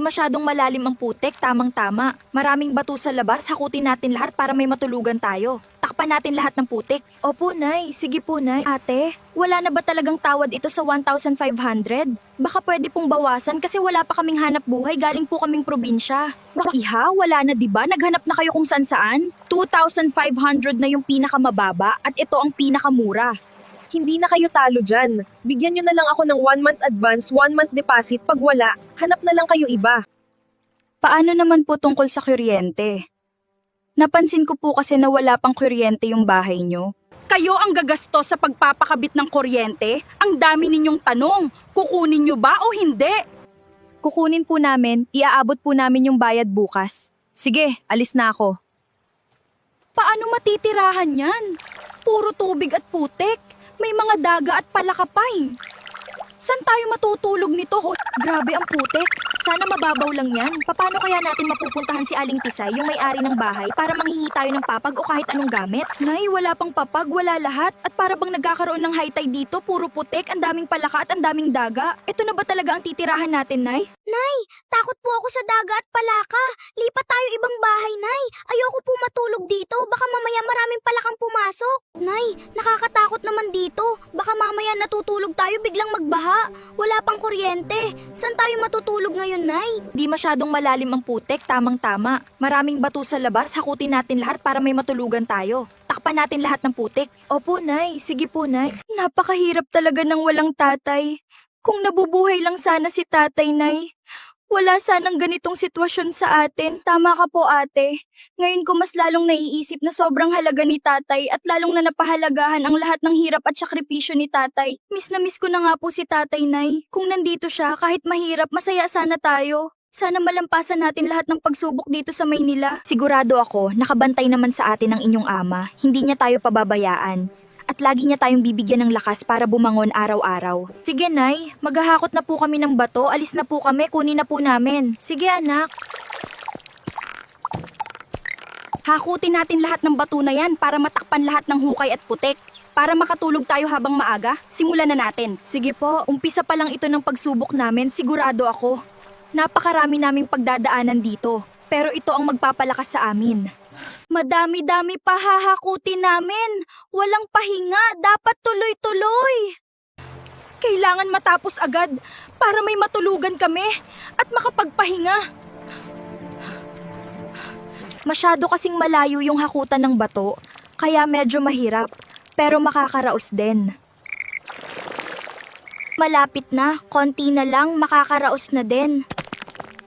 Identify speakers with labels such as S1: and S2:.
S1: masyadong malalim ang putik, tamang-tama. Maraming bato sa labas, hakutin natin lahat para may matulugan tayo. Takpan natin lahat ng putik. Opo, Nay. Sige po, Nay. Ate, wala na ba talagang tawad ito sa 1,500? Baka pwede pong bawasan kasi wala pa kaming hanap buhay, galing po kaming probinsya. Iha, wala na diba? Naghanap na kayo kung saan-saan? 2,500 na yung pinakamababa at ito ang pinakamura.
S2: Hindi na kayo talo dyan. Bigyan nyo na lang ako ng 1 month advance, 1 month deposit. Pag wala, hanap na lang kayo iba.
S1: Paano naman po tungkol sa kuryente? Napansin ko po kasi na wala pang kuryente yung bahay nyo.
S3: Kayo ang gagastos sa pagpapakabit ng kuryente? Ang dami ninyong tanong. Kukunin nyo ba o hindi?
S1: Kukunin po namin, iaabot po namin yung bayad bukas. Sige, alis na ako. Paano matitirahan yan? Puro tubig at putik. May mga daga at palakapay. Saan tayo matutulog nito? Grabe ang putik. Sana mababaw lang yan. Paano kaya natin mapupuntahan si Aling Tisay, yung may-ari ng bahay, para manghingi tayo ng papag o kahit anong gamit? Nay, wala pang papag, wala lahat. At para bang nagkakaroon ng high tide dito, puro putik, ang daming palaka at ang daming daga. Ito na ba talaga ang titirahan natin, Nay?
S4: Nay, takot po ako sa daga at palaka. Lipat tayo ibang bahay, Nay. Ayoko po matulog dito. Baka mamaya maraming palakang pumasok. Nay, nakakatakot naman dito. Baka mamaya natutulog tayo biglang magbaha. Wala pang kuryente. Saan tayo matutulog ngayon, Nay?
S1: Di masyadong malalim ang putik, tamang-tama. Maraming bato sa labas, hakutin natin lahat para may matulugan tayo. Takpan natin lahat ng putik. Opo, Nay. Sige po, Nay. Napakahirap talaga ng walang tatay. Kung nabubuhay lang sana si tatay, Nay. Wala sanang ganitong sitwasyon sa atin. Tama ka po, ate. Ngayon ko mas lalong naiisip na sobrang halaga ni tatay at lalong na napahalagahan ang lahat ng hirap at sakripisyo ni tatay. Miss na miss ko na nga po si tatay, Nay. Kung nandito siya, kahit mahirap, masaya sana tayo. Sana malampasan natin lahat ng pagsubok dito sa Maynila. Sigurado ako, nakabantay naman sa atin ang inyong ama. Hindi niya tayo pababayaan. At lagi niya tayong bibigyan ng lakas para bumangon araw-araw. Sige, Nay. Maghahakot na po kami ng bato. Alis na po kami. Kunin na po namin. Sige, anak. Hakutin natin lahat ng bato na yan para matakpan lahat ng hukay at putik. Para makatulog tayo habang maaga, simulan na natin. Sige po, umpisa pa lang ito ng pagsubok namin. Sigurado ako. Napakarami naming pagdadaanan dito. Pero ito ang magpapalakas sa amin. Madami-dami pa hahakutin namin. Walang pahinga. Dapat tuloy-tuloy. Kailangan matapos agad para may matulugan kami at makapagpahinga. Masyado kasing malayo yung hakutan ng bato, kaya medyo mahirap, pero makakaraos din. Malapit na, konti na lang, makakaraos na din.